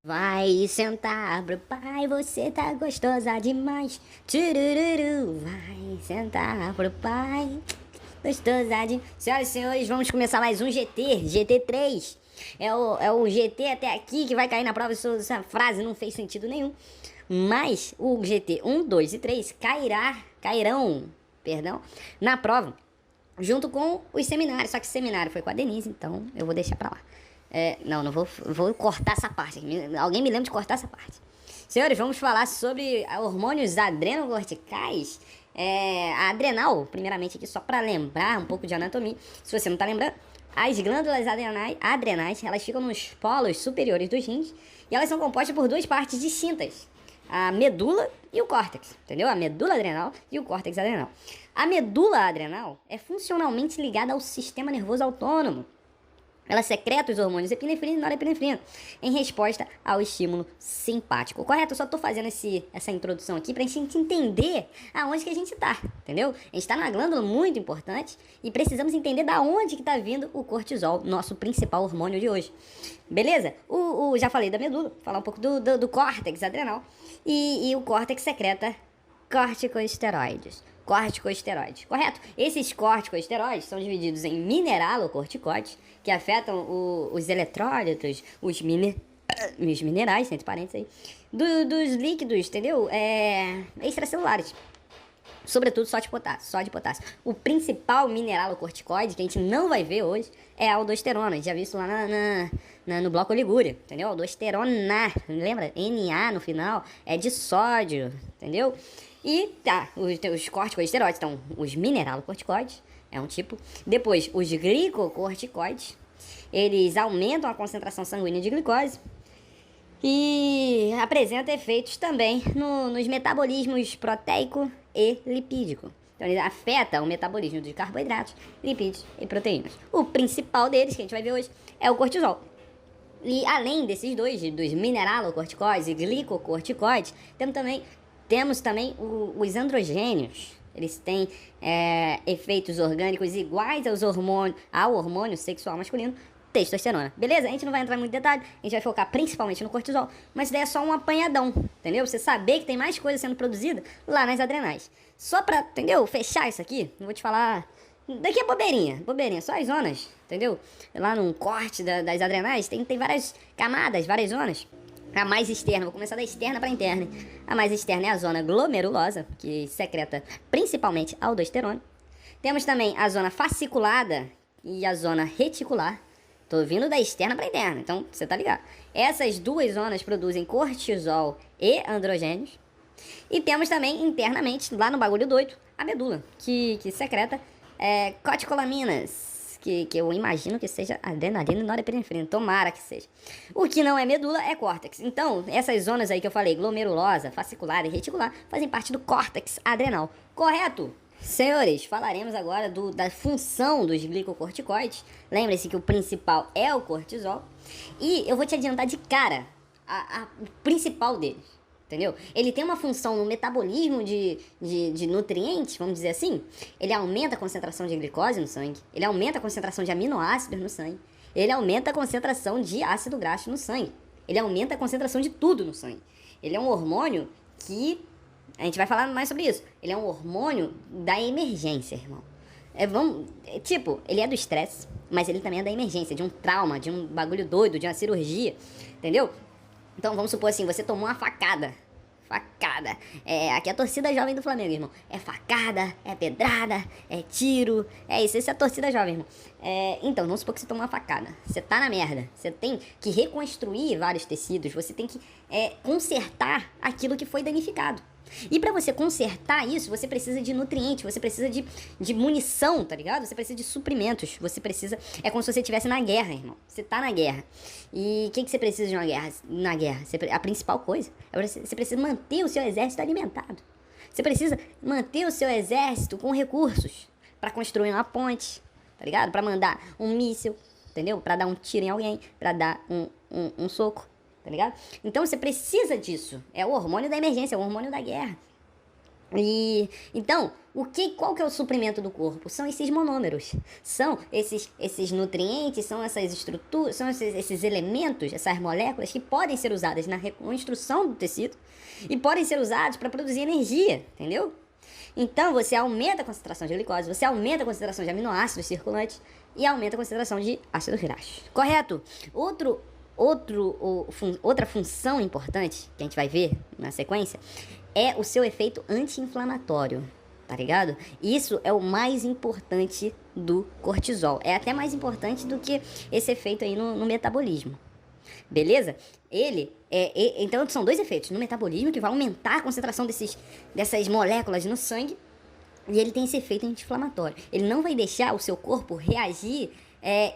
Vai sentar pro pai, você tá gostosa demais. Tchurururu, vai sentar pro pai, gostosa demais. Senhoras e senhores, vamos começar mais um GT3. É o GT até aqui que vai cair na prova. Essa frase não fez sentido nenhum. Mas o GT 1, 2 e 3 cairão, perdão, na prova. Junto com os seminários. Só que o seminário foi com a Denise, então eu vou deixar pra lá. Não vou cortar essa parte. Alguém me lembra de cortar essa parte. Senhores, vamos falar sobre hormônios adrenocorticais. A adrenal, primeiramente aqui, só para lembrar um pouco de anatomia. Se você não tá lembrando, as glândulas adrenais, elas ficam nos polos superiores dos rins. E elas são compostas por duas partes distintas. A medula e o córtex, entendeu? A medula adrenal e o córtex adrenal. A medula adrenal é funcionalmente ligada ao sistema nervoso autônomo. Ela secreta os hormônios epinefrina e norepinefrina em resposta ao estímulo simpático. Correto? Eu só tô fazendo essa introdução aqui pra gente entender aonde que a gente tá, entendeu? A gente tá numa glândula muito importante e precisamos entender da onde que tá vindo o cortisol, nosso principal hormônio de hoje. Beleza? Já falei da medula, vou falar um pouco do córtex adrenal. E o córtex secreta corticosteroides. Corticosteroides, correto? Esses corticosteroides são divididos em mineralocorticoides, que afetam os eletrólitos, os minerais, entre parênteses aí, dos líquidos, entendeu? Extracelulares. Sobretudo só de potássio. O principal mineralocorticoide que a gente não vai ver hoje é a aldosterona. A gente já viu isso lá no bloco Ligúria, entendeu? Aldosterona, lembra? Na no final é de sódio, entendeu? E tá, os corticosteroides, então os mineralocorticoides, é um tipo. Depois, os glicocorticoides, eles aumentam a concentração sanguínea de glicose e apresenta efeitos também nos metabolismos proteico e lipídico. Então ele afeta o metabolismo de carboidratos, lipídios e proteínas. O principal deles, que a gente vai ver hoje, é o cortisol. E além desses dois, dos mineralocorticoides e glicocorticoides, temos também os androgênios. Eles têm efeitos orgânicos iguais ao hormônio sexual masculino, testosterona. Beleza? A gente não vai entrar em muito detalhe, a gente vai focar principalmente no cortisol, mas isso daí é só um apanhadão, entendeu? Você saber que tem mais coisa sendo produzida lá nas adrenais. Só pra, entendeu? Fechar isso aqui, eu vou te falar. Daqui é bobeirinha, só as zonas, entendeu? Lá no corte das adrenais tem várias camadas, várias zonas. A mais externa, vou começar da externa para interna. A mais externa é a zona glomerulosa, que secreta principalmente aldosterona. Temos também a zona fasciculada e a zona reticular. Tô vindo da externa para interna, então você tá ligado. Essas duas zonas produzem cortisol e androgênios. E temos também internamente, lá no bagulho doido, a medula, que secreta coticolaminas. Que eu imagino que seja adrenalina e norepinefrina. Tomara que seja. O que não é medula é córtex. Então, essas zonas aí que eu falei, glomerulosa, fascicular e reticular, fazem parte do córtex adrenal. Correto? Senhores, falaremos agora da função dos glicocorticoides. Lembre-se que o principal é o cortisol. E eu vou te adiantar de cara o principal deles. Entendeu? Ele tem uma função no metabolismo de nutrientes, vamos dizer assim. Ele aumenta a concentração de glicose no sangue. Ele aumenta a concentração de aminoácidos no sangue. Ele aumenta a concentração de ácido graxo no sangue. Ele aumenta a concentração de tudo no sangue. Ele é um hormônio que... A gente vai falar mais sobre isso. Ele é um hormônio da emergência, irmão. Ele é do estresse, mas ele também é da emergência, de um trauma, de um bagulho doido, de uma cirurgia. Entendeu? Então, vamos supor assim, você tomou uma facada. Aqui é a torcida jovem do Flamengo, irmão. É facada, é pedrada, é tiro. É isso, essa é a torcida jovem, irmão. Então, vamos supor que você tomou uma facada. Você tá na merda. Você tem que reconstruir vários tecidos. Você tem que consertar aquilo que foi danificado. E pra você consertar isso, você precisa de nutrientes, você precisa de munição, tá ligado? Você precisa de suprimentos, você precisa... É como se você estivesse na guerra, irmão. Você tá na guerra. E o que você precisa de uma guerra? Na guerra, a principal coisa é você precisa manter o seu exército alimentado. Você precisa manter o seu exército com recursos pra construir uma ponte, tá ligado? Pra mandar um míssil, entendeu? Pra dar um tiro em alguém, pra dar um soco. Tá ligado? Então você precisa disso. É o hormônio da emergência, é o hormônio da guerra. E então, qual que é o suprimento do corpo? São esses monômeros, são esses nutrientes, são essas estruturas, são esses elementos, essas moléculas que podem ser usadas na reconstrução do tecido e podem ser usados para produzir energia, entendeu? Então você aumenta a concentração de glicose, você aumenta a concentração de aminoácidos circulantes e aumenta a concentração de ácidos graxos. Correto? Outra função importante que a gente vai ver na sequência é o seu efeito anti-inflamatório, tá ligado? Isso é o mais importante do cortisol. É até mais importante do que esse efeito aí no metabolismo. Beleza? Então são dois efeitos no metabolismo que vai aumentar a concentração dessas moléculas no sangue e ele tem esse efeito anti-inflamatório. Ele não vai deixar o seu corpo reagir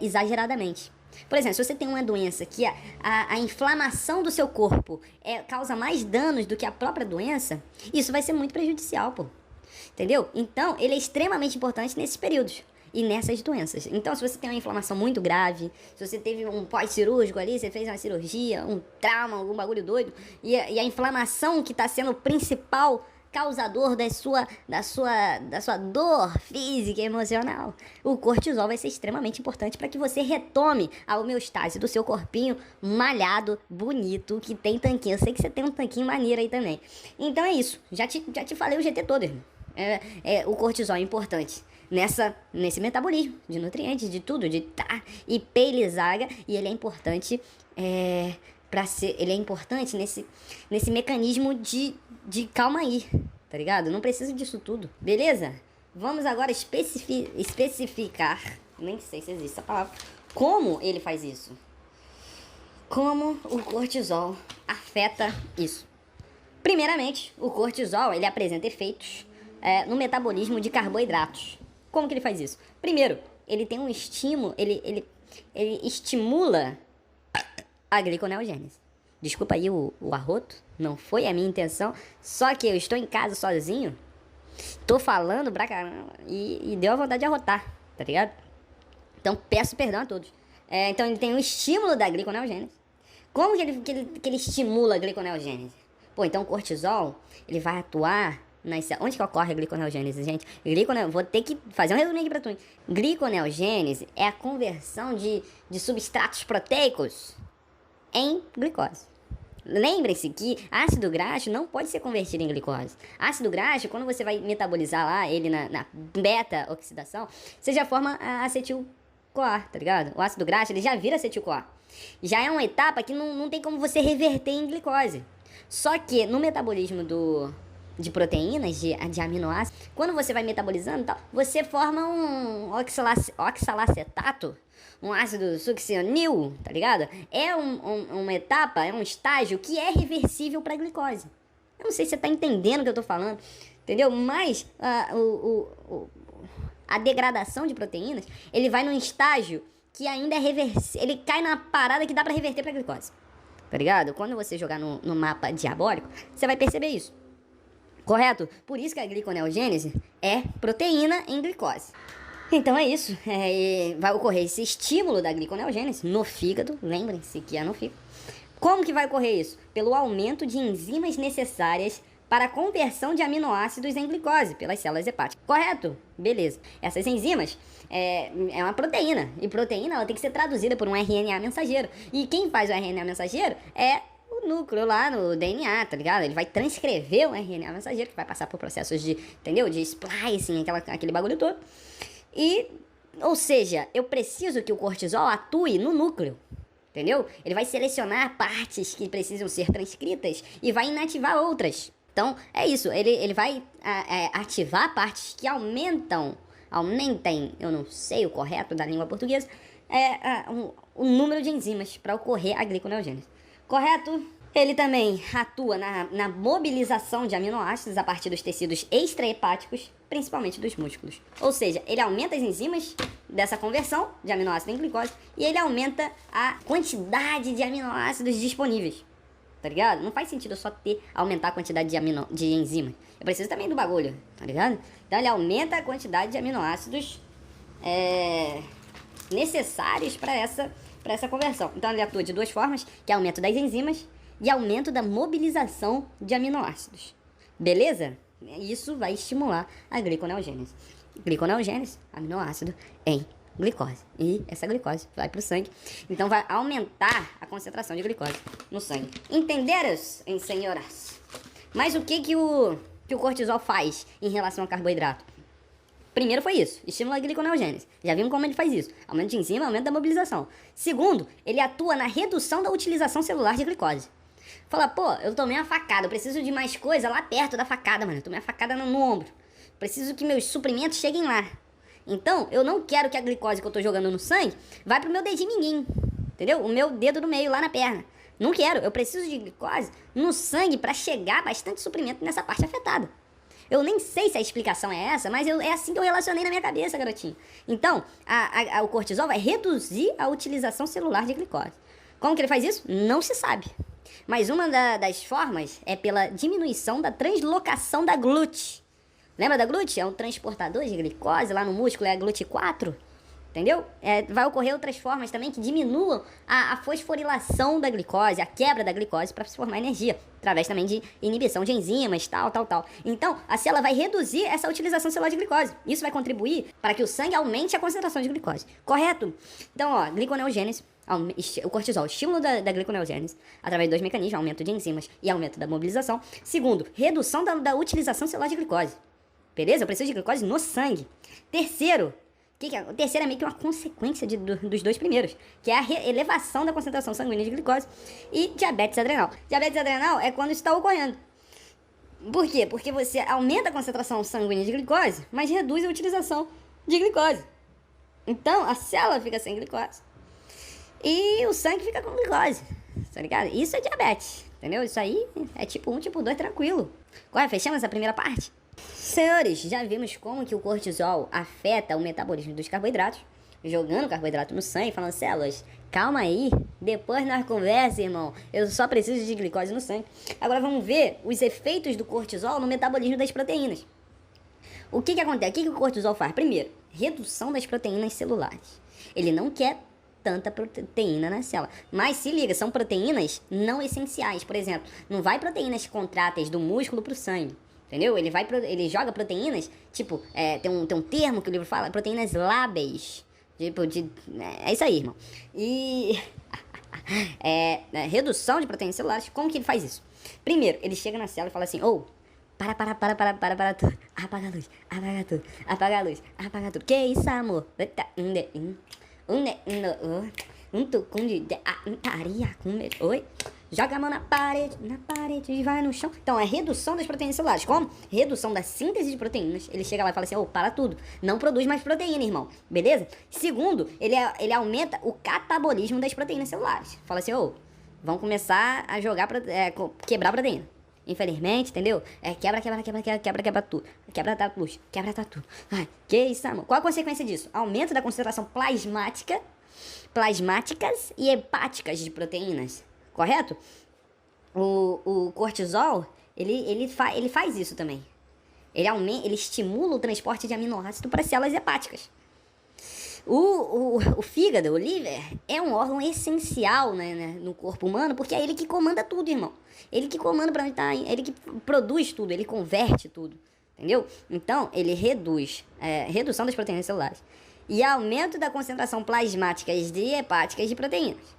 exageradamente. Por exemplo, se você tem uma doença que a inflamação do seu corpo causa mais danos do que a própria doença, isso vai ser muito prejudicial, pô. Entendeu? Então, ele é extremamente importante nesses períodos e nessas doenças. Então, se você tem uma inflamação muito grave, se você teve um pós-cirúrgico ali, você fez uma cirurgia, um trauma, algum bagulho doido, e a inflamação que está sendo o principal causador da sua dor física e emocional, o cortisol vai ser extremamente importante para que você retome a homeostase do seu corpinho malhado, bonito, que tem tanquinho. Eu sei que você tem um tanquinho maneiro aí também. Então é isso. Já te falei o GT todo, irmão. O cortisol é importante nesse metabolismo de nutrientes, de tudo, e Peilizaga, e ele é importante ele é importante nesse mecanismo de calma aí, tá ligado? Não precisa disso tudo, beleza? Vamos agora especificar, nem sei se existe essa palavra, como ele faz isso. Como o cortisol afeta isso. Primeiramente, o cortisol, ele apresenta efeitos no metabolismo de carboidratos. Como que ele faz isso? Primeiro, ele tem um estímulo, ele estimula a gliconeogênese. Desculpa aí o arroto, não foi a minha intenção, só que eu estou em casa sozinho, tô falando pra caramba e deu a vontade de arrotar, tá ligado? Então peço perdão a todos. Então ele tem um estímulo da gliconeogênese. Como que ele estimula a gliconeogênese? Pô, então o cortisol, ele vai atuar onde que ocorre a gliconeogênese, gente? Vou ter que fazer um resumo aqui pra tu. Gliconeogênese é a conversão de substratos proteicos em glicose. Lembre-se que ácido graxo não pode ser convertido em glicose. Ácido graxo, quando você vai metabolizar lá ele na beta-oxidação, você já forma acetil-CoA, tá ligado? O ácido graxo, ele já vira acetil-CoA. Já é uma etapa que não tem como você reverter em glicose. Só que no metabolismo de proteínas, de aminoácidos, quando você vai metabolizando, você forma um oxalacetato, um ácido succinil, tá ligado? É uma etapa, é um estágio que é reversível para glicose. Eu não sei se você tá entendendo o que eu tô falando, entendeu? Mas a degradação de proteínas, ele vai num estágio que ainda é reversível, ele cai na parada que dá para reverter para glicose, tá ligado? Quando você jogar no mapa diabólico, você vai perceber isso. Correto? Por isso que a gliconeogênese é proteína em glicose. Então é isso. Vai ocorrer esse estímulo da gliconeogênese no fígado. Lembrem-se que é no fígado. Como que vai ocorrer isso? Pelo aumento de enzimas necessárias para a conversão de aminoácidos em glicose pelas células hepáticas. Correto? Beleza. Essas enzimas é uma proteína. E proteína ela tem que ser traduzida por um RNA mensageiro. E quem faz o RNA mensageiro é o núcleo lá no DNA, tá ligado? Ele vai transcrever o RNA mensageiro, que vai passar por processos de splicing, aquele bagulho todo. Ou seja, eu preciso que o cortisol atue no núcleo, entendeu? Ele vai selecionar partes que precisam ser transcritas e vai inativar outras. Então, é isso. Ele vai ativar partes que aumentem, eu não sei o correto da língua portuguesa, o número de enzimas para ocorrer a gliconeogênese. Correto? Ele também atua na mobilização de aminoácidos a partir dos tecidos extrahepáticos, principalmente dos músculos. Ou seja, ele aumenta as enzimas dessa conversão de aminoácido em glicose e ele aumenta a quantidade de aminoácidos disponíveis. Tá ligado? Não faz sentido eu só aumentar a quantidade de enzimas. Eu preciso também do bagulho, tá ligado? Então ele aumenta a quantidade de aminoácidos necessários para essa conversão. Então ele atua de duas formas, que é aumento das enzimas e aumento da mobilização de aminoácidos. Beleza? Isso vai estimular a gliconeogênese. Gliconeogênese, aminoácido em glicose. E essa glicose vai pro sangue. Então vai aumentar a concentração de glicose no sangue. Entenderam, senhoras? Mas o que o cortisol faz em relação ao carboidrato? Primeiro foi isso, estimula a gliconeogênese. Já vimos como ele faz isso. Aumento de enzima, aumento da mobilização. Segundo, ele atua na redução da utilização celular de glicose. Fala, pô, eu tomei uma facada, eu preciso de mais coisa lá perto da facada, mano. Eu tomei uma facada no ombro. Preciso que meus suprimentos cheguem lá. Então, eu não quero que a glicose que eu tô jogando no sangue vá pro meu dedinho minguim. Entendeu? O meu dedo do meio, lá na perna. Não quero, eu preciso de glicose no sangue para chegar bastante suprimento nessa parte afetada. Eu nem sei se a explicação é essa, mas é assim que eu relacionei na minha cabeça, garotinho. Então, o cortisol vai reduzir a utilização celular de glicose. Como que ele faz isso? Não se sabe. Mas uma das formas é pela diminuição da translocação da GLUT. Lembra da GLUT? É um transportador de glicose lá no músculo, é a GLUT4. Entendeu? Vai ocorrer outras formas também que diminuam a fosforilação da glicose, a quebra da glicose para se formar energia, através também de inibição de enzimas, tal. Então, a célula vai reduzir essa utilização celular de glicose. Isso vai contribuir para que o sangue aumente a concentração de glicose. Correto? Então, ó, gliconeogênese, o cortisol, estímulo da gliconeogênese, através de dois mecanismos, aumento de enzimas e aumento da mobilização. Segundo, redução da utilização celular de glicose. Beleza? Eu preciso de glicose no sangue. Terceiro, o terceiro é meio que uma consequência dos dois primeiros, que é a elevação da concentração sanguínea de glicose e diabetes adrenal. Diabetes adrenal é quando isso está ocorrendo. Por quê? Porque você aumenta a concentração sanguínea de glicose, mas reduz a utilização de glicose. Então, a célula fica sem glicose e o sangue fica com glicose, tá ligado? Isso é diabetes, entendeu? Isso aí é tipo 1, tipo 2, tranquilo. Agora, fechamos essa primeira parte? Senhores, já vimos como que o cortisol afeta o metabolismo dos carboidratos, jogando carboidrato no sangue, falando, células, calma aí, depois nós conversa, irmão, eu só preciso de glicose no sangue. Agora vamos ver os efeitos do cortisol no metabolismo das proteínas. O que acontece? O que o cortisol faz? Primeiro, redução das proteínas celulares. Ele não quer tanta proteína na célula. Mas se liga, são proteínas não essenciais. Por exemplo, não vai proteínas contráteis do músculo pro sangue. Entendeu? Ele joga proteínas, tipo, tem um termo que o livro fala, proteínas lábeis. Tipo, é isso aí, irmão. E redução de proteínas celulares, como que ele faz isso? Primeiro, ele chega na célula e fala assim, para tudo. Apaga a luz, apaga tudo, apaga a luz, apaga tudo. Que isso, amor? Oi? Joga a mão na parede e vai no chão. Então, é redução das proteínas celulares. Como? Redução da síntese de proteínas. Ele chega lá e fala assim, para tudo. Não produz mais proteína, irmão. Beleza? Segundo, ele aumenta o catabolismo das proteínas celulares. Fala assim, vamos começar a quebrar proteína. Infelizmente, entendeu? Quebra tudo. Quebra tudo. Ai, que isso, amor? Qual a consequência disso? Aumento da concentração plasmáticas e hepáticas de proteínas. Correto? O cortisol, ele faz isso também. Ele estimula o transporte de aminoácido para as células hepáticas. O fígado, o liver, é um órgão essencial, né, no corpo humano, porque é ele que comanda tudo, irmão. Ele que comanda para onde tá, ele que produz tudo, ele converte tudo, entendeu? Então, ele reduz, redução das proteínas celulares e aumento da concentração plasmáticas e hepáticas de proteínas.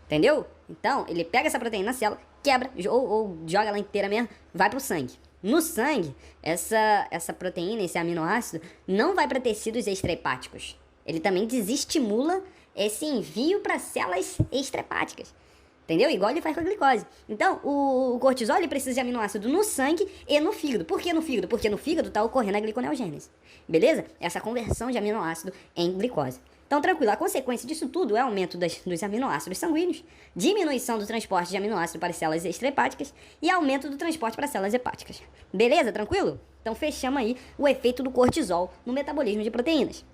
Entendeu? Então, ele pega essa proteína na célula, quebra, ou joga ela inteira mesmo, vai pro sangue. No sangue, essa proteína, esse aminoácido, não vai para tecidos extrahepáticos. Ele também desestimula esse envio para células extrahepáticas. Entendeu? Igual ele faz com a glicose. Então, o cortisol ele precisa de aminoácido no sangue e no fígado. Por que no fígado? Porque no fígado está ocorrendo a gliconeogênese. Beleza? Essa conversão de aminoácido em glicose. Então, tranquilo, a consequência disso tudo é aumento dos aminoácidos sanguíneos, diminuição do transporte de aminoácido para células extrahepáticas e aumento do transporte para células hepáticas. Beleza? Tranquilo? Então, fechamos aí o efeito do cortisol no metabolismo de proteínas.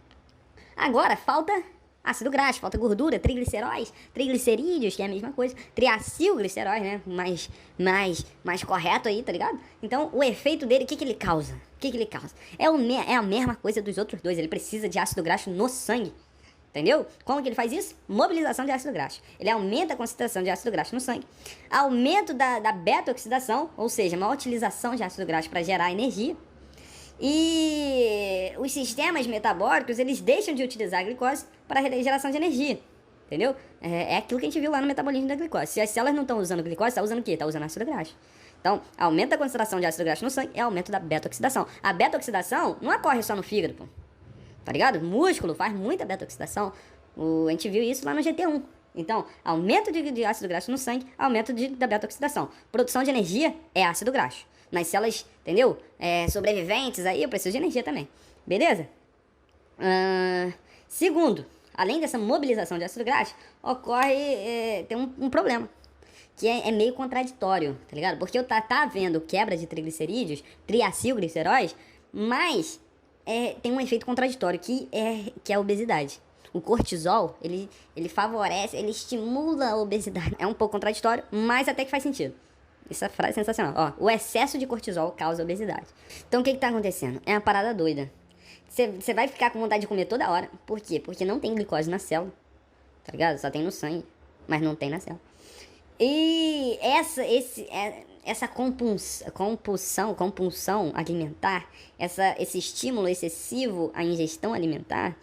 Agora, falta ácido graxo, falta gordura, triglicerídeos, que é a mesma coisa, triacilgliceróis, né? Mais correto aí, tá ligado? Então, o efeito dele, o que ele causa? É a mesma coisa dos outros dois, ele precisa de ácido graxo no sangue. Entendeu? Como que ele faz isso? Mobilização de ácido graxo. Ele aumenta a concentração de ácido graxo no sangue, aumento da beta-oxidação, ou seja, uma utilização de ácido graxo para gerar energia. E os sistemas metabólicos, eles deixam de utilizar a glicose para a geração de energia. Entendeu? É aquilo que a gente viu lá no metabolismo da glicose. Se as células não estão usando glicose, está usando o quê? Está usando ácido graxo. Então, aumenta a concentração de ácido graxo no sangue e aumento da beta-oxidação. A beta-oxidação não ocorre só no fígado, pô. Tá ligado? O músculo faz muita beta-oxidação. A gente viu isso lá no GT1. Então, aumento de ácido graxo no sangue, aumento da beta-oxidação. Produção de energia é ácido graxo. Nas células, entendeu? Sobreviventes aí, eu preciso de energia também. Beleza? Segundo, além dessa mobilização de ácido graxo, ocorre, tem um problema, que é meio contraditório, tá ligado? Porque tá havendo quebra de triglicerídeos, triacilgliceróis, mas tem um efeito contraditório, que é a obesidade. O cortisol, ele favorece, ele estimula a obesidade. É um pouco contraditório, mas até que faz sentido. Essa frase é sensacional. Ó, o excesso de cortisol causa obesidade. Então, o que tá acontecendo? É uma parada doida. Você vai ficar com vontade de comer toda hora. Por quê? Porque não tem glicose na célula. Tá ligado? Só tem no sangue, mas não tem na célula. E essa compulsão alimentar, esse estímulo excessivo à ingestão alimentar,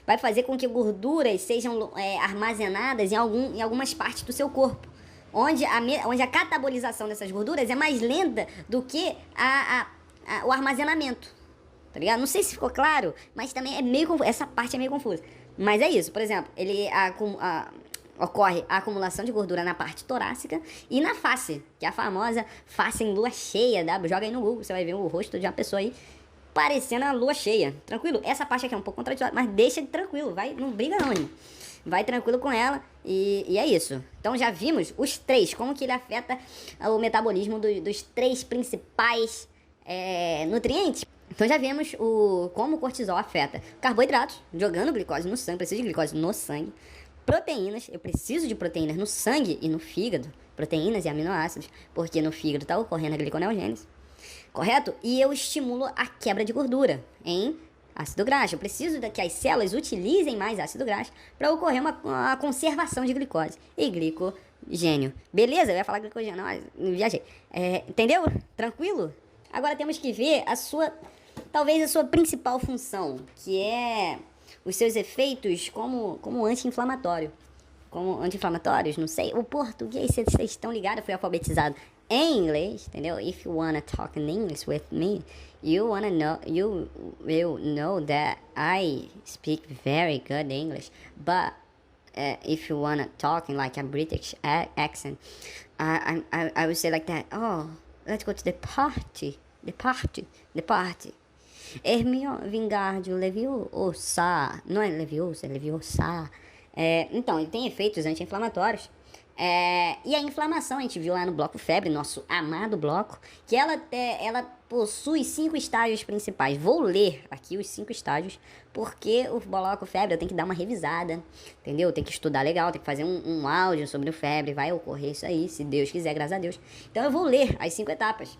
vai fazer com que gorduras sejam armazenadas em algumas partes do seu corpo, onde a catabolização dessas gorduras é mais lenta do que o armazenamento, tá ligado? Não sei se ficou claro, mas também essa parte é meio confusa. Mas é isso, por exemplo, ocorre a acumulação de gordura na parte torácica e na face, que é a famosa face em lua cheia. Joga aí no Google, você vai ver o rosto de uma pessoa aí parecendo a lua cheia. Tranquilo? Essa parte aqui é um pouco contraditória, mas deixa tranquilo, não briga não, irmão. Vai tranquilo com ela e é isso. Então já vimos os três, como que ele afeta o metabolismo dos três principais nutrientes. Então já vimos como o cortisol afeta carboidratos, jogando glicose no sangue, preciso de glicose no sangue. Proteínas, eu preciso de proteínas no sangue e no fígado, proteínas e aminoácidos, porque no fígado está ocorrendo a gliconeogênese, correto? E eu estimulo a quebra de gordura em ácido graxo. Eu preciso que as células utilizem mais ácido graxo para ocorrer uma conservação de glicose e glicogênio. Beleza? Eu ia falar glicogênio, não viajei. Entendeu? Tranquilo? Agora temos que ver talvez a sua principal função, que é os seus efeitos como anti-inflamatório. Como anti-inflamatórios, não sei. O português, vocês estão ligados, eu fui alfabetizado em inglês, entendeu? If you wanna talk in English with me, you will know that I speak very good English. But if you wanna talk in like a British accent, I would say like that. Oh, let's go to the party. The party. Hermione Wingardium Leviosa. Não é Leviosa, é Leviosa. Então, ele tem efeitos anti-inflamatórios. E a inflamação, a gente viu lá no bloco febre, nosso amado bloco, que ela possui 5 estágios principais. Vou ler aqui os 5 estágios, porque o bloco febre eu tenho que dar uma revisada, entendeu? Tem que estudar legal, tem que fazer um áudio sobre o febre, vai ocorrer isso aí, se Deus quiser, graças a Deus. Então eu vou ler as 5 etapas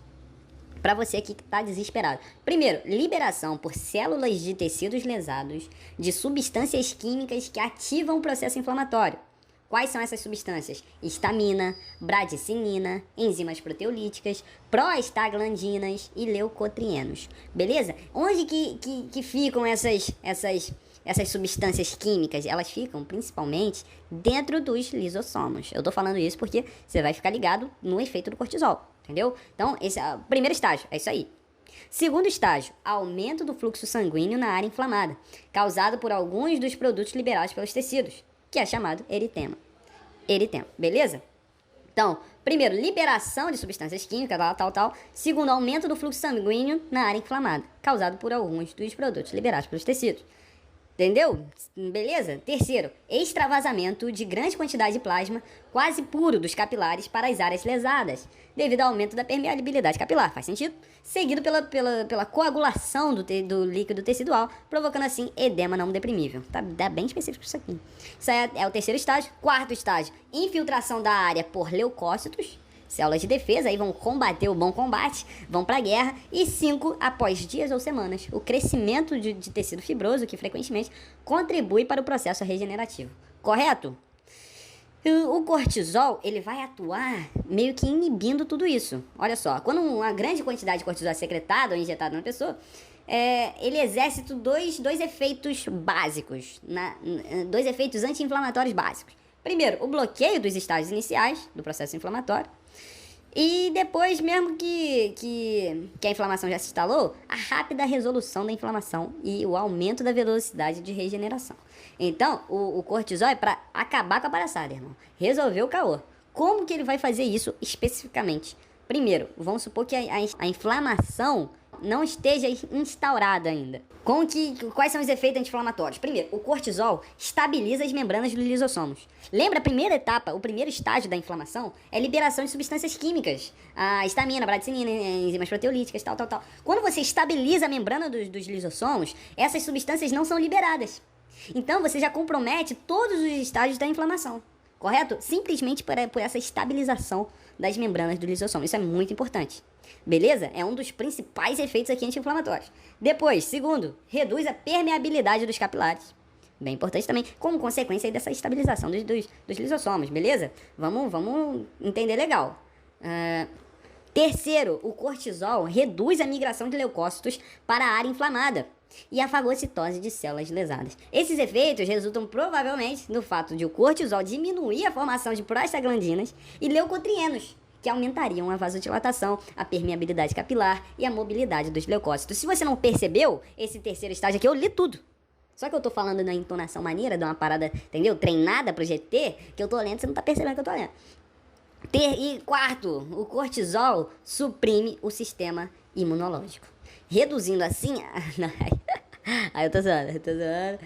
para você aqui que está desesperado. Primeiro, liberação por células de tecidos lesados de substâncias químicas que ativam o processo inflamatório. Quais são essas substâncias? Histamina, bradicinina, enzimas proteolíticas, prostaglandinas e leucotrienos. Beleza? Onde que ficam essas substâncias químicas? Elas ficam principalmente dentro dos lisossomos. Eu tô falando isso porque você vai ficar ligado no efeito do cortisol, entendeu? Então, esse é o primeiro estágio, é isso aí. Segundo estágio, aumento do fluxo sanguíneo na área inflamada, causado por alguns dos produtos liberados pelos tecidos, que é chamado eritema. Beleza? Então, primeiro, liberação de substâncias químicas, tal. Segundo, aumento do fluxo sanguíneo na área inflamada, causado por alguns dos produtos liberados pelos tecidos. Entendeu? Beleza? Terceiro, extravasamento de grande quantidade de plasma quase puro dos capilares para as áreas lesadas, devido ao aumento da permeabilidade capilar. Faz sentido? Seguido pela coagulação do líquido tecidual, provocando assim edema não deprimível. Tá bem específico isso aqui. Isso é o terceiro estágio. Quarto estágio, infiltração da área por leucócitos. células de defesa, aí vão combater o bom combate, vão pra guerra. E 5, após dias ou semanas, o crescimento de tecido fibroso, que frequentemente contribui para o processo regenerativo. Correto? O cortisol, ele vai atuar meio que inibindo tudo isso. Olha só, quando uma grande quantidade de cortisol é secretada ou injetada na pessoa, ele exerce dois efeitos básicos, dois efeitos anti-inflamatórios básicos. Primeiro, o bloqueio dos estágios iniciais do processo inflamatório. E depois, mesmo que a inflamação já se instalou, a rápida resolução da inflamação e o aumento da velocidade de regeneração. Então, o cortisol é para acabar com a palhaçada, irmão. Resolver o caô. Como que ele vai fazer isso especificamente? Primeiro, vamos supor que a inflamação não esteja instaurada ainda. Quais são os efeitos anti-inflamatórios? Primeiro, o cortisol estabiliza as membranas dos lisossomos. Lembra a primeira etapa, o primeiro estágio da inflamação? É a liberação de substâncias químicas. A histamina, a bradicinina, enzimas proteolíticas, tal. Quando você estabiliza a membrana dos lisossomos, essas substâncias não são liberadas. Então, você já compromete todos os estágios da inflamação. Correto? Simplesmente por essa estabilização das membranas do lisossomo. Isso é muito importante. Beleza? É um dos principais efeitos aqui anti-inflamatórios. Depois, segundo, reduz a permeabilidade dos capilares. Bem importante também, como consequência aí dessa estabilização dos lisossomos, beleza? Vamos entender legal. Terceiro, o cortisol reduz a migração de leucócitos para a área inflamada e a fagocitose de células lesadas. Esses efeitos resultam provavelmente no fato de o cortisol diminuir a formação de prostaglandinas e leucotrienos, que aumentariam a vasodilatação, a permeabilidade capilar e a mobilidade dos leucócitos. Se você não percebeu, esse terceiro estágio aqui eu li tudo. Só que eu tô falando na entonação maneira, de uma parada, entendeu? Treinada pro GT, que eu tô lendo, você não tá percebendo que eu tô lendo. E quarto, o cortisol suprime o sistema imunológico, reduzindo assim... Aí eu tô zoando.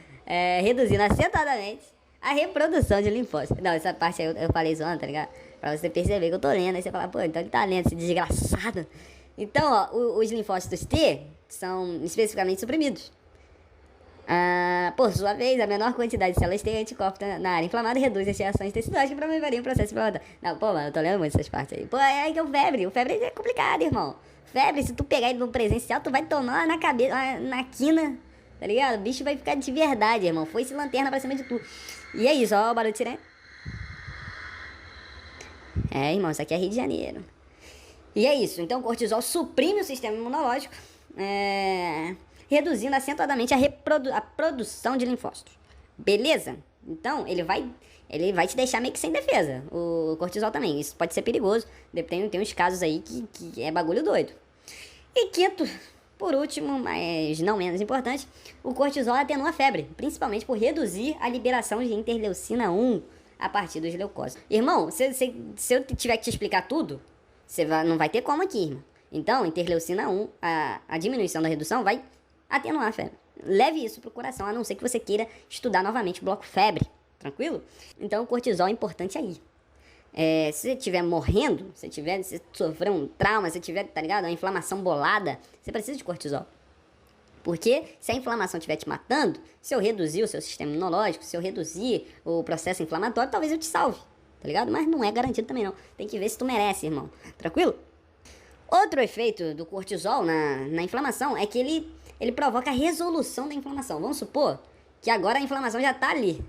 Reduzindo acentuadamente a reprodução de linfócitos. Não, essa parte aí eu falei zoando, tá ligado? Pra você perceber que eu tô lendo. Aí você fala, pô, então ele tá lendo, esse desgraçado. Então, ó, os linfócitos T são especificamente suprimidos. Por sua vez, a menor quantidade de células T anticorpos na área inflamada reduz as reações teciduais que promoveriam o processo inflamatório. Não, pô, mano, eu tô lendo muito essas partes aí. Pô, é aí que é o febre. O febre é complicado, irmão. Febre, se tu pegar ele no presencial, tu vai tomar na cabeça, na quina, tá ligado? O bicho vai ficar de verdade, irmão. Foi-se lanterna pra cima de tu. E é isso, ó, o barulho de sirene. Irmão, isso aqui é Rio de Janeiro. E é isso, então o cortisol suprime o sistema imunológico, reduzindo acentuadamente a produção de linfócitos. Beleza? Então, ele vai te deixar meio que sem defesa. O cortisol também. Isso pode ser perigoso. Tem uns casos aí que é bagulho doido. E quinto, por último, mas não menos importante, o cortisol atenua a febre, principalmente por reduzir a liberação de interleucina 1 a partir dos leucócitos. Irmão, se eu tiver que te explicar tudo, não vai ter como aqui, irmão. Então, interleucina 1, a diminuição da redução vai atenuar a febre. Leve isso pro coração, a não ser que você queira estudar novamente o bloco febre. Tranquilo? Então, o cortisol é importante aí. Se você estiver morrendo, se sofrer um trauma, se tiver, tá ligado? Uma inflamação bolada, você precisa de cortisol. Porque se a inflamação estiver te matando, se eu reduzir o seu sistema imunológico, se eu reduzir o processo inflamatório, talvez eu te salve, tá ligado? Mas não é garantido também não. Tem que ver se tu merece, irmão. Tranquilo? Outro efeito do cortisol na inflamação é que ele provoca a resolução da inflamação. Vamos supor que agora a inflamação já tá ali.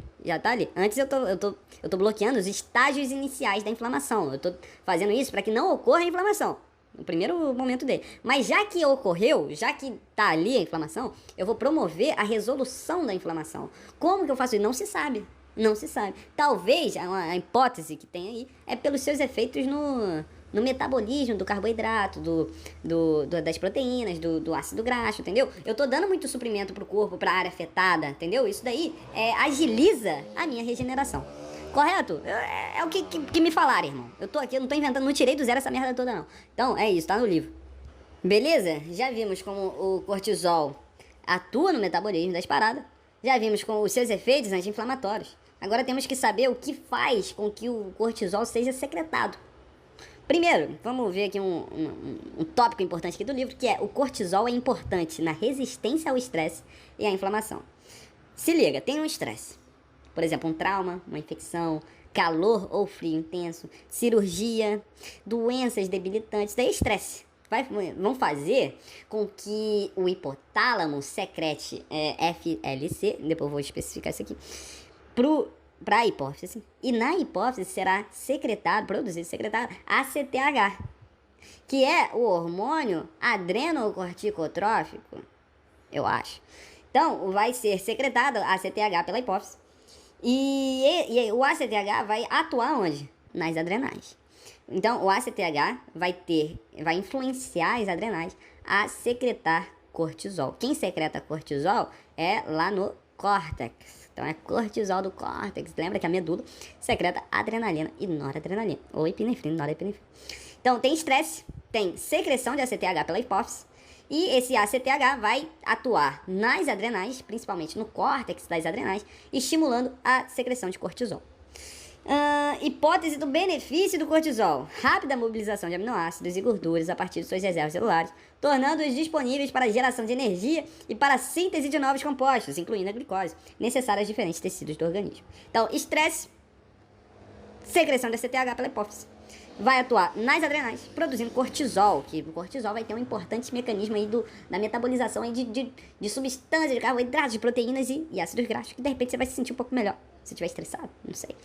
Antes eu tô bloqueando os estágios iniciais da inflamação. Eu tô fazendo isso para que não ocorra a inflamação no primeiro momento dele. Mas já que ocorreu, já que tá ali a inflamação, eu vou promover a resolução da inflamação. Como que eu faço isso? Não se sabe. Talvez a hipótese que tem aí é pelos seus efeitos no metabolismo do carboidrato, das proteínas, do ácido graxo, entendeu? Eu tô dando muito suprimento pro corpo, pra área afetada, entendeu? Isso daí agiliza a minha regeneração. Correto? É o que me falaram, irmão. Eu tô aqui, eu não tô inventando, não tirei do zero essa merda toda, não. Então, é isso, tá no livro. Beleza? Já vimos como o cortisol atua no metabolismo das paradas. Já vimos com os seus efeitos anti-inflamatórios. Agora temos que saber o que faz com que o cortisol seja secretado. Primeiro, vamos ver aqui um tópico importante aqui do livro, que é o cortisol é importante na resistência ao estresse e à inflamação. Se liga, tem um estresse. Por exemplo, um trauma, uma infecção, calor ou frio intenso, cirurgia, doenças debilitantes, daí estresse. Vão fazer com que o hipotálamo secrete FLC, depois eu vou especificar isso aqui, para a hipófise. E na hipófise será produzido ACTH, que é o hormônio adrenocorticotrófico, eu acho. Então, vai ser secretado ACTH pela hipófise. E o ACTH vai atuar onde? Nas adrenais. Então, o ACTH vai influenciar as adrenais a secretar cortisol. Quem secreta cortisol é lá no córtex. Então, é cortisol do córtex. Lembra que a medula secreta adrenalina e noradrenalina. Ou epinefrina, norepinefrina. Então, tem estresse, tem secreção de ACTH pela hipófise. E esse ACTH vai atuar nas adrenais, principalmente no córtex das adrenais, estimulando a secreção de cortisol. Hipótese do benefício do cortisol: rápida mobilização de aminoácidos e gorduras a partir de suas reservas celulares, tornando-os disponíveis para a geração de energia e para a síntese de novos compostos, incluindo a glicose, necessária aos diferentes tecidos do organismo. Então, estresse, secreção de ACTH pela hipófise, vai atuar nas adrenais, produzindo cortisol, que o cortisol vai ter um importante mecanismo aí da metabolização aí de substâncias, de carboidratos, de proteínas e ácidos graxos, que de repente você vai se sentir um pouco melhor, se estiver estressado, não sei.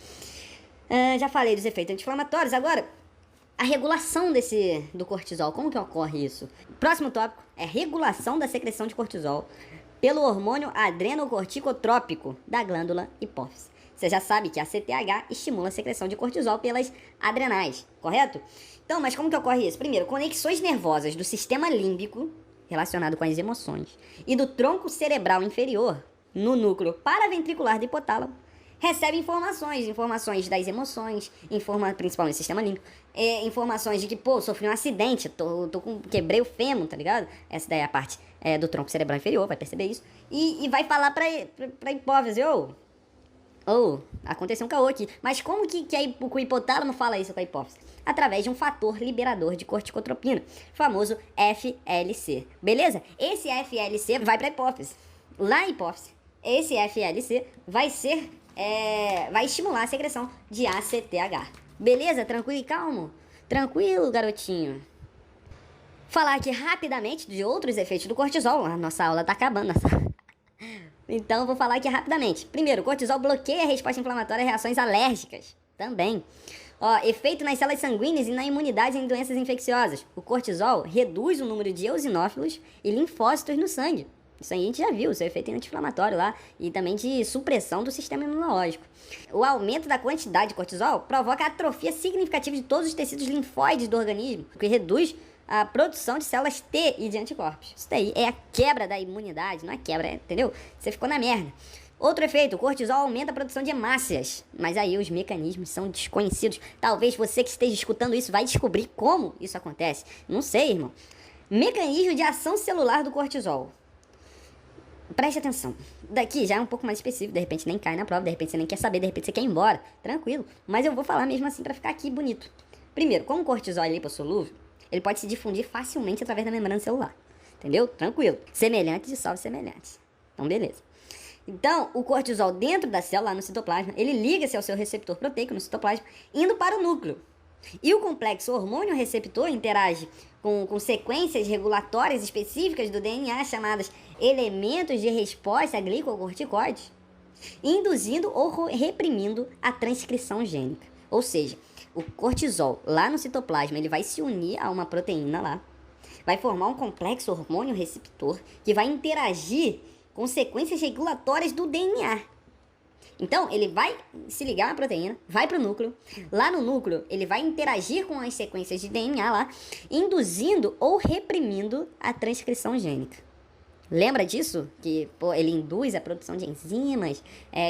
Já falei dos efeitos anti-inflamatórios, agora a regulação do cortisol, como que ocorre isso? Próximo tópico é regulação da secreção de cortisol pelo hormônio adrenocorticotrópico da glândula hipófise. Você já sabe que a ACTH estimula a secreção de cortisol pelas adrenais, correto? Então, mas como que ocorre isso? Primeiro, conexões nervosas do sistema límbico, relacionado com as emoções, e do tronco cerebral inferior, no núcleo paraventricular do hipotálamo, recebe informações das emoções, principalmente do sistema límbico, informações de que, sofri um acidente, quebrei o fêmur, tá ligado? Essa daí é a parte do tronco cerebral inferior, vai perceber isso, e vai falar pra hipófise, aconteceu um caô aqui. Mas como que o hipotálamo fala isso com a hipófise? Através de um fator liberador de corticotropina, famoso FLC. Beleza? Esse FLC vai pra hipófise. Lá na hipófise, esse FLC vai estimular a secreção de ACTH. Beleza? Tranquilo e calmo? Tranquilo, garotinho. Falar aqui rapidamente de outros efeitos do cortisol. A nossa aula tá acabando, Então, vou falar aqui rapidamente. Primeiro, o cortisol bloqueia a resposta inflamatória e reações alérgicas. Também. Efeito nas células sanguíneas e na imunidade em doenças infecciosas. O cortisol reduz o número de eosinófilos e linfócitos no sangue. Isso aí a gente já viu, seu efeito anti-inflamatório lá. E também de supressão do sistema imunológico. O aumento da quantidade de cortisol provoca a atrofia significativa de todos os tecidos linfóides do organismo, o que reduz a produção de células T e de anticorpos. Isso daí é a quebra da imunidade, não é quebra, entendeu? Você ficou na merda. Outro efeito, o cortisol aumenta a produção de hemácias, mas aí os mecanismos são desconhecidos. Talvez você que esteja escutando isso vai descobrir como isso acontece. Não sei, irmão. Mecanismo de ação celular do cortisol. Preste atenção. Daqui já é um pouco mais específico, de repente nem cai na prova, de repente você nem quer saber, de repente você quer ir embora. Tranquilo. Mas eu vou falar mesmo assim pra ficar aqui bonito. Primeiro, como o cortisol é lipossolúvel, ele pode se difundir facilmente através da membrana celular. Entendeu? Tranquilo. Semelhante dissolve semelhante. Então, beleza. Então, o cortisol dentro da célula, lá no citoplasma, ele liga-se ao seu receptor proteico no citoplasma, indo para o núcleo. E o complexo hormônio-receptor interage com sequências regulatórias específicas do DNA, chamadas elementos de resposta a glicocorticoides, induzindo ou reprimindo a transcrição gênica. Ou seja, o cortisol lá no citoplasma, ele vai se unir a uma proteína lá, vai formar um complexo hormônio-receptor que vai interagir com sequências regulatórias do DNA. Então, ele vai se ligar à proteína, vai para o núcleo. Lá no núcleo, ele vai interagir com as sequências de DNA lá, induzindo ou reprimindo a transcrição gênica. Lembra disso? Que ele induz a produção de enzimas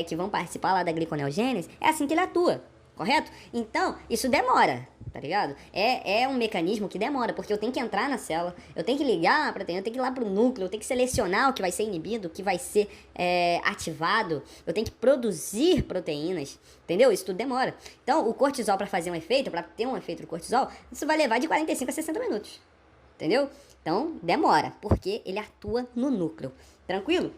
que vão participar lá da gliconeogênese? É assim que ele atua, correto? Então, isso demora, tá ligado? É um mecanismo que demora, porque eu tenho que entrar na célula, eu tenho que ligar a proteína, eu tenho que ir lá pro núcleo, eu tenho que selecionar o que vai ser inibido, o que vai ser ativado, eu tenho que produzir proteínas, entendeu? Isso tudo demora. Então, o cortisol, para fazer um efeito, para ter um efeito do cortisol, isso vai levar de 45 a 60 minutos, entendeu? Então, demora, porque ele atua no núcleo. Tranquilo?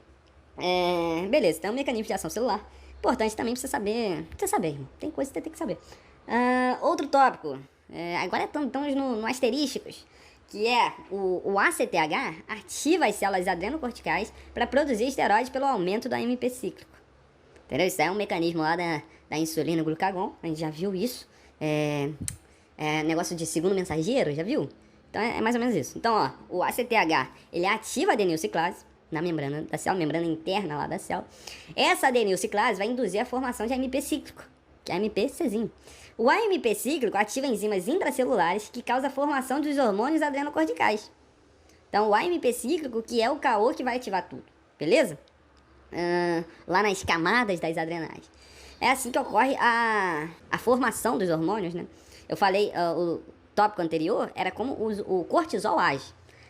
Beleza, então, mecanismo de ação celular. Importante também pra você saber. Pra você saber, irmão. Tem coisa que você tem que saber. Outro tópico. Agora estamos no asterísticos. Que é o ACTH ativa as células adrenocorticais para produzir esteroides pelo aumento do AMP cíclico. Entendeu? Isso aí é um mecanismo lá da insulina glucagon. A gente já viu isso. Negócio de segundo mensageiro, já viu? Então é mais ou menos isso. Então, ó, o ACTH, ele ativa a adenilciclase na membrana da célula, membrana interna lá da célula. Essa adenilciclase vai induzir a formação de AMP cíclico, que é AMPCzinho. O AMP cíclico ativa enzimas intracelulares que causam a formação dos hormônios adrenocorticais. Então, o AMP cíclico que é o caô que vai ativar tudo, beleza? Lá nas camadas das adrenais. É assim que ocorre a formação dos hormônios, né? Eu falei, o tópico anterior era como o cortisol age.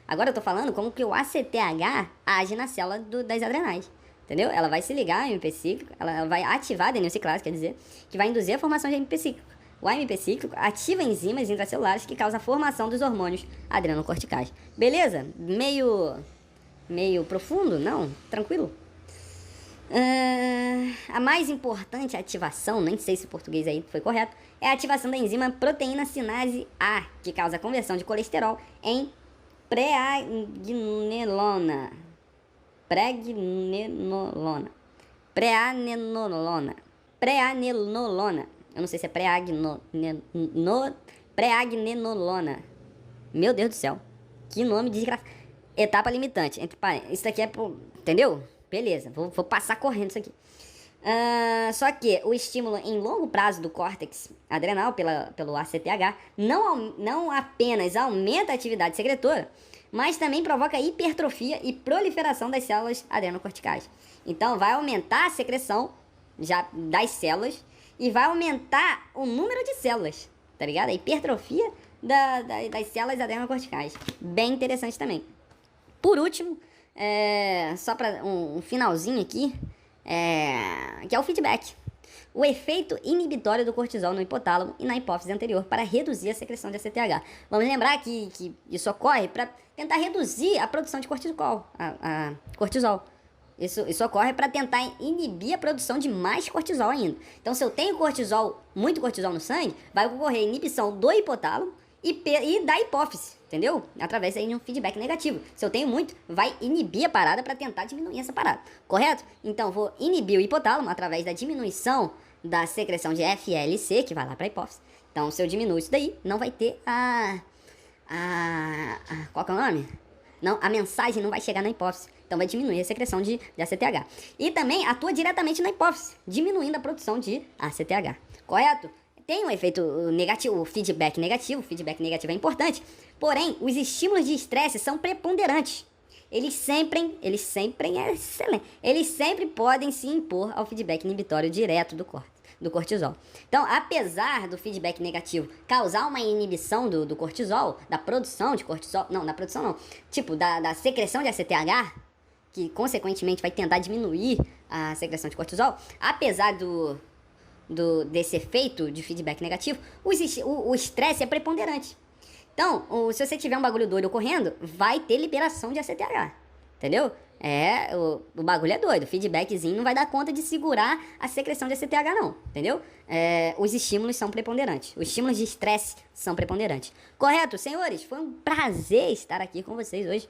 Agora eu tô falando como que o ACTH age na célula das adrenais. Entendeu? Ela vai se ligar ao AMP cíclico, ela vai ativar a adenilciclase, quer dizer, que vai induzir a formação de AMP cíclico. O AMP cíclico ativa enzimas intracelulares que causam a formação dos hormônios adrenocorticais. Beleza? Meio profundo? Não? Tranquilo? A mais importante ativação, nem sei se o português aí foi correto, é a ativação da enzima proteína sinase A, que causa a conversão de colesterol em preanenolona. Eu não sei se é preagnenolona. Meu Deus do céu. Que nome desgraçado. Etapa limitante. Isso daqui é pro... Entendeu? Beleza, vou passar correndo isso aqui. Só que o estímulo em longo prazo do córtex adrenal pelo ACTH não apenas aumenta a atividade secretora, mas também provoca hipertrofia e proliferação das células adrenocorticais. Então vai aumentar a secreção das células e vai aumentar o número de células, tá ligado? A hipertrofia das células adrenocorticais. Bem interessante também. Por último, só para um finalzinho aqui, que é o feedback. O efeito inibitório do cortisol no hipotálamo e na hipófise anterior para reduzir a secreção de ACTH. Vamos lembrar que isso ocorre para tentar reduzir a produção de cortisol. Cortisol. Isso ocorre para tentar inibir a produção de mais cortisol ainda. Então, se eu tenho muito cortisol no sangue, vai ocorrer inibição do hipotálamo e da hipófise, entendeu? Através aí de um feedback negativo. Se eu tenho muito, vai inibir a parada para tentar diminuir essa parada, correto? Então, vou inibir o hipotálamo através da diminuição da secreção de FLC, que vai lá para a hipófise. Então, se eu diminuo isso daí, não vai ter qual que é o nome? Não, a mensagem não vai chegar na hipófise. Então, vai diminuir a secreção de ACTH. E também atua diretamente na hipófise, diminuindo a produção de ACTH, correto? Tem um efeito negativo, o feedback negativo. O feedback negativo é importante. Porém, os estímulos de estresse são preponderantes. Eles sempre podem se impor ao feedback inibitório direto do cortisol. Então, apesar do feedback negativo causar uma inibição do cortisol, da produção de cortisol, tipo, da secreção de ACTH, que consequentemente vai tentar diminuir a secreção de cortisol, apesar desse efeito de feedback negativo, o estresse é preponderante. Então, se você tiver um bagulho doido ocorrendo, vai ter liberação de ACTH, entendeu? O bagulho é doido, o feedbackzinho não vai dar conta de segurar a secreção de ACTH não, entendeu? Os estímulos são preponderantes, os estímulos de estresse são preponderantes. Correto, senhores? Foi um prazer estar aqui com vocês hoje,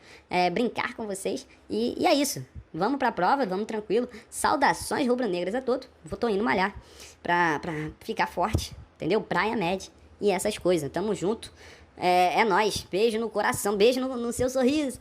brincar com vocês, e é isso. Vamos pra prova, vamos tranquilo. Saudações rubro-negras a todos. Tô indo malhar pra ficar forte, entendeu? Praia Med e essas coisas. Tamo junto. É nóis. Beijo no coração, beijo no seu sorriso.